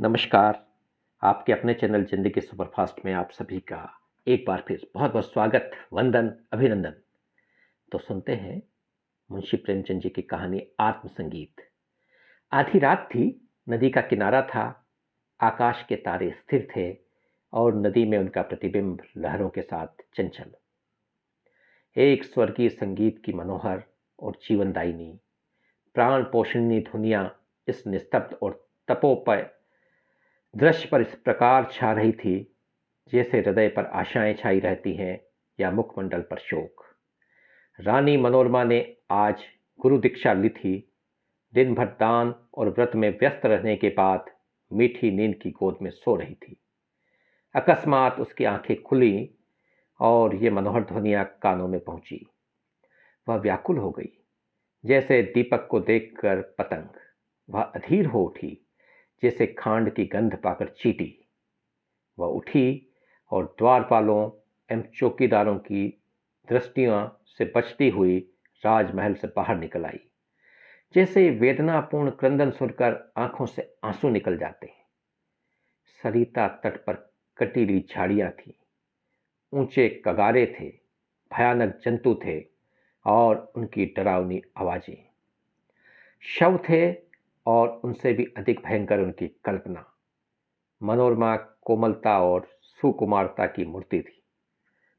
नमस्कार। आपके अपने चैनल ज़िंदगी सुपरफास्ट में आप सभी का एक बार फिर बहुत-बहुत स्वागत, वंदन, अभिनंदन। तो सुनते हैं मुंशी प्रेमचंद जी की कहानी आत्मसंगीत। आधी रात थी, नदी का किनारा था, आकाश के तारे स्थिर थे और नदी में उनका प्रतिबिंब लहरों के साथ चंचल। एक स्वर्गीय संगीत की मनोहर और जीवनदायिनी, प्राण पोषिणी धुनियाँ इस निस्तब्ध और तपोपय दृश्य पर इस प्रकार छा रही थी जैसे हृदय पर आशाएं छाई रहती हैं या मुखमंडल पर शोक। रानी मनोरमा ने आज गुरु दीक्षा ली थी। दिन भर दान और व्रत में व्यस्त रहने के बाद मीठी नींद की गोद में सो रही थी। अकस्मात उसकी आंखें खुली और ये मनोहर ध्वनियां कानों में पहुंची। वह व्याकुल हो गई, जैसे दीपक को देखकर पतंग। वह अधीर हो उठी, जैसे खांड की गंध पाकर चीटी। वह उठी और द्वारपालों एवं चौकीदारों की दृष्टियों से बचती हुई राजमहल से बाहर निकल आई। जैसे वेदनापूर्ण क्रंदन सुनकर आंखों से आंसू निकल जाते हैं। सरिता तट पर कटीली झाड़ियां थीं, ऊंचे कगारे थे, भयानक जंतु थे और उनकी डरावनी आवाजें। शव थे और उनसे भी अधिक भयंकर उनकी कल्पना। मनोरमा कोमलता और सुकुमारता की मूर्ति थी,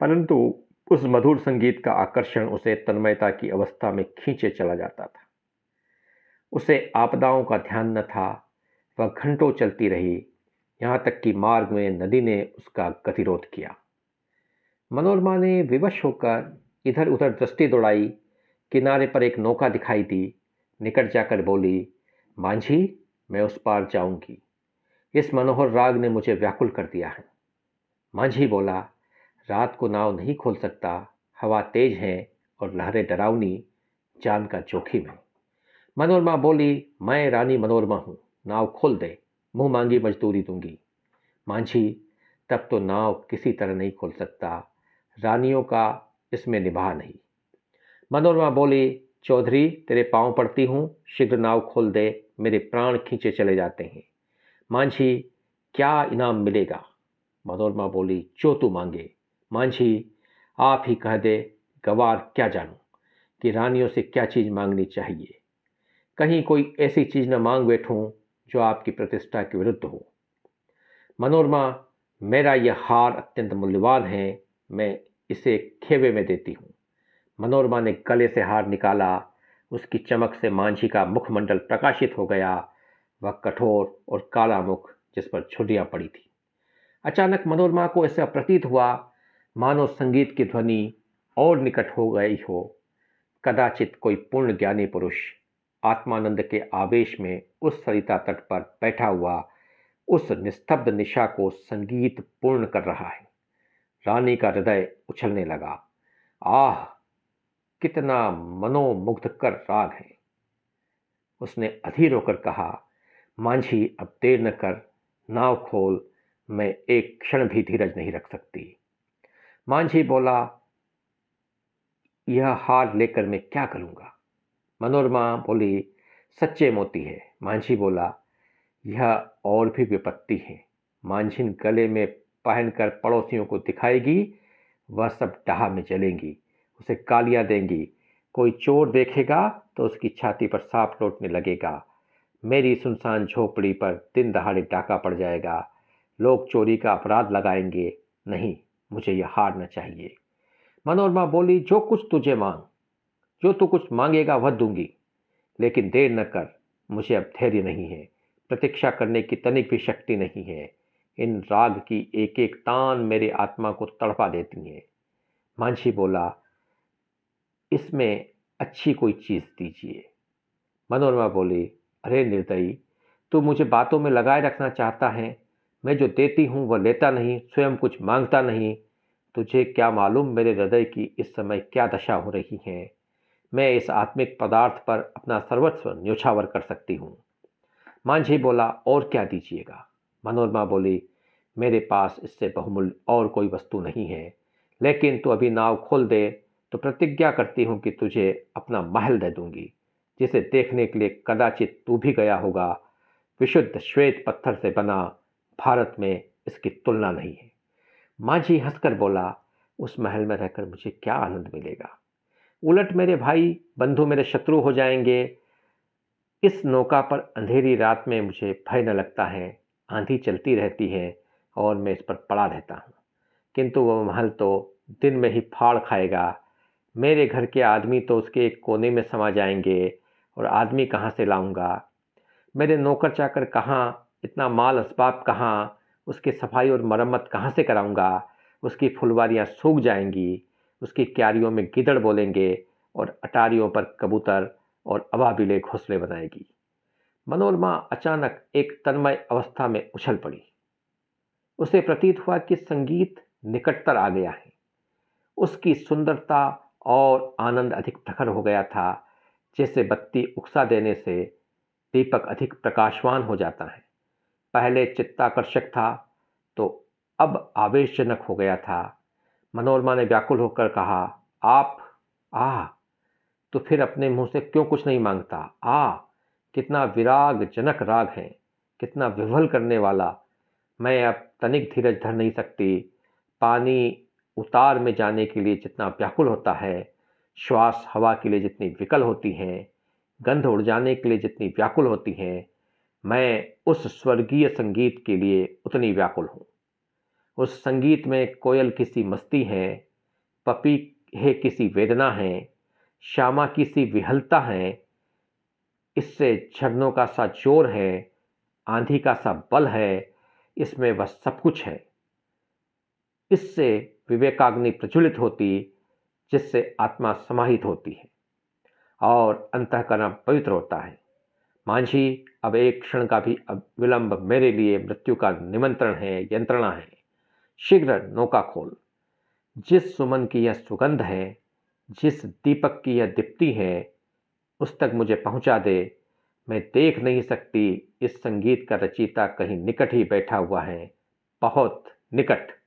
परंतु उस मधुर संगीत का आकर्षण उसे तन्मयता की अवस्था में खींचे चला जाता था। उसे आपदाओं का ध्यान न था। वह घंटों चलती रही, यहाँ तक कि मार्ग में नदी ने उसका गतिरोध किया। मनोरमा ने विवश होकर इधर उधर दृष्टि दौड़ाई। किनारे पर एक नौका दिखाई दी। निकट जाकर बोली, मांझी, मैं उस पार जाऊंगी। इस मनोहर राग ने मुझे व्याकुल कर दिया है। मांझी बोला, रात को नाव नहीं खोल सकता, हवा तेज है और लहरें डरावनी, जान का जोखिम है। मनोरमा बोली, मैं रानी मनोरमा हूँ, नाव खोल दे, मुंह मांगी मजदूरी दूंगी। मांझी, तब तो नाव किसी तरह नहीं खोल सकता, रानियों का इसमें निभाह नहीं। मनोरमा बोली, चौधरी, तेरे पांव पड़ती हूँ, शीघ्र नाव खोल दे, मेरे प्राण खींचे चले जाते हैं। मांझी, क्या इनाम मिलेगा? मनोरमा बोली, जो तू मांगे। मांझी, आप ही कह दे, गवार क्या जानूं कि रानियों से क्या चीज़ मांगनी चाहिए। कहीं कोई ऐसी चीज़ न मांग बैठूं जो आपकी प्रतिष्ठा के विरुद्ध हो। मनोरमा, मेरा यह हार अत्यंत मूल्यवान है, मैं इसे खेवे में देती हूँ। मनोरमा ने गले से हार निकाला। उसकी चमक से मांझी का मुखमंडल प्रकाशित हो गया। वह कठोर और काला मुख जिस पर झुर्रियां पड़ी थी। अचानक मनोरमा को ऐसा प्रतीत हुआ मानो संगीत की ध्वनि और निकट हो गई हो। कदाचित कोई पूर्ण ज्ञानी पुरुष आत्मानंद के आवेश में उस सरिता तट पर बैठा हुआ उस निस्तब्ध निशा को संगीत पूर्ण कर रहा है। रानी का हृदय उछलने लगा। आह, कितना मनोमुग्धकर राग है। उसने अधीर होकर कहा, मांझी, अब देर न कर, नाव खोल, मैं एक क्षण भी धीरज नहीं रख सकती। मांझी बोला, यह हार लेकर मैं क्या करूंगा? मनोरमा बोली, सच्चे मोती है। मांझी बोला, यह और भी विपत्ति है। मांझिन गले में पहनकर पड़ोसियों को दिखाएगी, वह सब डाह में जलेंगी, उसे गालियां देंगी। कोई चोर देखेगा तो उसकी छाती पर सांप लौटने लगेगा। मेरी सुनसान झोपड़ी पर दिन दहाड़े डाका पड़ जाएगा। लोग चोरी का अपराध लगाएंगे। नहीं, मुझे यह हार न चाहिए। मनोरमा बोली, जो कुछ तुझे मांग, जो तू कुछ मांगेगा वह दूंगी, लेकिन देर न कर, मुझे अब धैर्य नहीं है, प्रतीक्षा करने की तनिक भी शक्ति नहीं है। इन राग की एक एक तान मेरे आत्मा को तड़पा देती है। मांझी बोला, इसमें अच्छी कोई चीज़ दीजिए। मनोरमा बोली, अरे निर्दयी, तू मुझे बातों में लगाए रखना चाहता है। मैं जो देती हूँ वह लेता नहीं, स्वयं कुछ मांगता नहीं। तुझे क्या मालूम मेरे हृदय की इस समय क्या दशा हो रही है। मैं इस आत्मिक पदार्थ पर अपना सर्वस्व न्योछावर कर सकती हूँ। मांझी बोला, और क्या दीजिएगा? मनोरमा बोली, मेरे पास इससे बहुमूल्य और कोई वस्तु नहीं है, लेकिन तू अभी नाव खोल दे तो प्रतिज्ञा करती हूँ कि तुझे अपना महल दे दूंगी, जिसे देखने के लिए कदाचित तू भी गया होगा। विशुद्ध श्वेत पत्थर से बना भारत में इसकी तुलना नहीं है। माझी हंसकर बोला, उस महल में रहकर मुझे क्या आनंद मिलेगा? उलट मेरे भाई बंधु मेरे शत्रु हो जाएंगे। इस नौका पर अंधेरी रात में मुझे भय न लगता है। आंधी चलती रहती है और मैं इस पर पड़ा रहता हूँ, किंतु वह महल तो दिन में ही फाड़ खाएगा। मेरे घर के आदमी तो उसके एक कोने में समा जाएंगे, और आदमी कहाँ से लाऊंगा? मेरे नौकर चाकर कहाँ? इतना माल असबाब कहाँ? उसकी सफाई और मरम्मत कहाँ से कराऊंगा? उसकी फुलवारियाँ सूख जाएंगी, उसकी क्यारियों में गिदड़ बोलेंगे और अटारियों पर कबूतर और अबाबिले घोंसले बनाएगी। मनोरमा अचानक एक तन्मय अवस्था में उछल पड़ी। उसे प्रतीत हुआ कि संगीत निकटतर आ गया है। उसकी सुंदरता और आनंद अधिक प्रखर हो गया था, जैसे बत्ती उकसा देने से दीपक अधिक प्रकाशवान हो जाता है। पहले चित्ताकर्षक था तो अब आवेशजनक हो गया था। मनोरमा ने व्याकुल होकर कहा, आप आ, तो फिर अपने मुंह से क्यों कुछ नहीं मांगता? आ, कितना विराग जनक राग है, कितना विह्वल करने वाला। मैं अब तनिक धीरज धर नहीं सकती। पानी उतार में जाने के लिए जितना व्याकुल होता है, श्वास हवा के लिए जितनी विकल होती हैं, गंध उड़ जाने के लिए जितनी व्याकुल होती हैं, मैं उस स्वर्गीय संगीत के लिए उतनी व्याकुल हूँ। उस संगीत में कोयल की सी मस्ती है, पपी है किसी वेदना है, श्यामा की सी विहलता है। इससे झरनों का सा जोर है, आंधी का सा बल है, इसमें वह सब कुछ है। इससे विवेकाग्नि प्रज्वलित होती, जिससे आत्मा समाहित होती है और अंतःकरण पवित्र होता है। मांझी, अब एक क्षण का भी विलंब मेरे लिए मृत्यु का निमंत्रण है, यंत्रणा है। शीघ्र नौका खोल। जिस सुमन की यह सुगंध है, जिस दीपक की यह दीप्ति है, उस तक मुझे पहुंचा दे। मैं देख नहीं सकती, इस संगीत का रचयिता कहीं निकट ही बैठा हुआ है, बहुत निकट।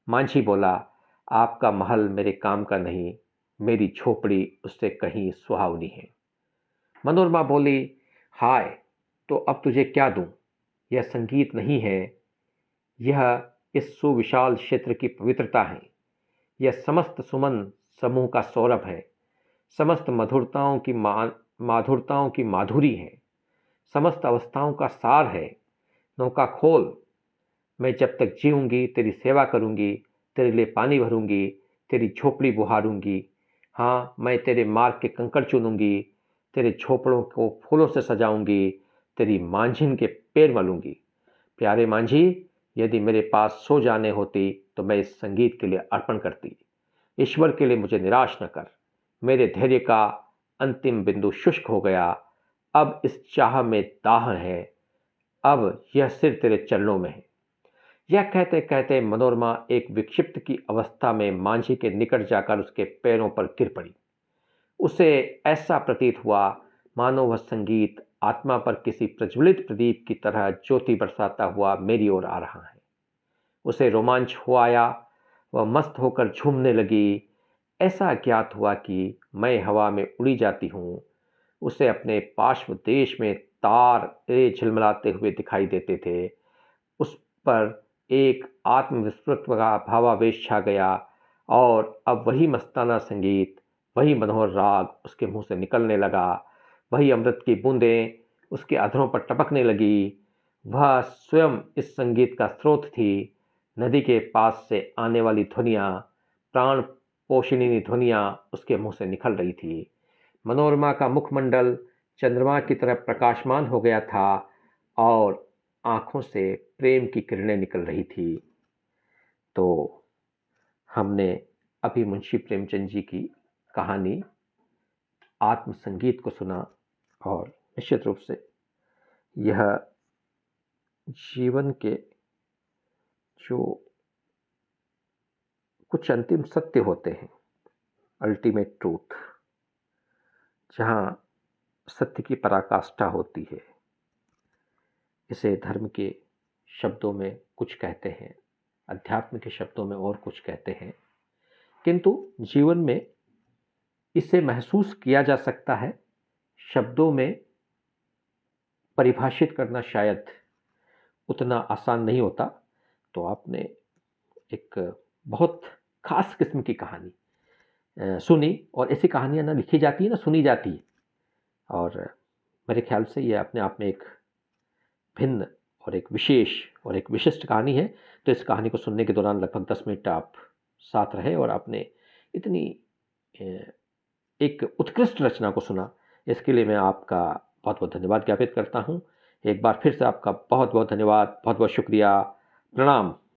मांझी बोला, आपका महल मेरे काम का नहीं, मेरी झोपड़ी उससे कहीं सुहावनी है। मनोरमा बोली, हाय, तो अब तुझे क्या दूं? यह संगीत नहीं है, यह इस सुविशाल क्षेत्र की पवित्रता है। यह समस्त सुमन समूह का सौरभ है, समस्त माधुरताओं की माधुरी है, समस्त अवस्थाओं का सार है। नौका खोल। मैं जब तक जीऊँगी तेरी सेवा करूँगी, तेरे लिए पानी भरूँगी, तेरी झोपड़ी बुहारूँगी। हाँ, मैं तेरे मार्ग के कंकड़ चुनूँगी, तेरे झोपड़ों को फूलों से सजाऊँगी, तेरी मांझिन के पैर मलूँगी। प्यारे मांझी, यदि मेरे पास सो जाने होती तो मैं इस संगीत के लिए अर्पण करती। ईश्वर के लिए मुझे निराश न कर। मेरे धैर्य का अंतिम बिंदु शुष्क हो गया। अब इस चाह में दाह है, अब यह सिर तेरे चरणों में है। यह कहते कहते मनोरमा एक विक्षिप्त की अवस्था में मांझी के निकट जाकर उसके पैरों पर गिर पड़ी। उसे ऐसा प्रतीत हुआ मानो वह संगीत आत्मा पर किसी प्रज्वलित प्रदीप की तरह ज्योति बरसाता हुआ मेरी ओर आ रहा है। उसे रोमांच हो आया, वह मस्त होकर झूमने लगी। ऐसा ज्ञात हुआ कि मैं हवा में उड़ी जाती हूँ। उसे अपने पार्श्व देश में तारे झिलमिलाते हुए दिखाई देते थे। उस पर एक आत्मविस्मृत का भावावेश छा गया, और अब वही मस्ताना संगीत, वही मनोहर राग उसके मुंह से निकलने लगा। वही अमृत की बूंदें उसके अधरों पर टपकने लगी। वह स्वयं इस संगीत का स्रोत थी। नदी के पास से आने वाली ध्वनियाँ, प्राण पोषिणी ध्वनियाँ उसके मुंह से निकल रही थी। मनोरमा का मुखमंडल चंद्रमा की तरह प्रकाशमान हो गया था और आँखों से प्रेम की किरणें निकल रही थी। तो हमने अभी मुंशी प्रेमचंद जी की कहानी आत्मसंगीत को सुना, और निश्चित रूप से यह जीवन के जो कुछ अंतिम सत्य होते हैं, अल्टीमेट ट्रूथ, जहाँ सत्य की पराकाष्ठा होती है, इसे धर्म के शब्दों में कुछ कहते हैं, अध्यात्म के शब्दों में और कुछ कहते हैं, किंतु जीवन में इसे महसूस किया जा सकता है शब्दों में परिभाषित करना शायद उतना आसान नहीं होता, तो आपने एक बहुत ख़ास किस्म की कहानी सुनी, और ऐसी कहानियाँ ना लिखी जाती है ना सुनी जाती है, और मेरे ख़्याल से ये अपने आप में एक भिन्न और एक विशेष और एक विशिष्ट कहानी है। तो इस कहानी को सुनने के दौरान लगभग 10 मिनट आप साथ रहे और आपने इतनी अ, एक उत्कृष्ट रचना को सुना, इसके लिए मैं आपका बहुत-बहुत धन्यवाद ज्ञापित करता हूँ। एक बार फिर से आपका बहुत-बहुत धन्यवाद, बहुत-बहुत शुक्रिया। प्रणाम।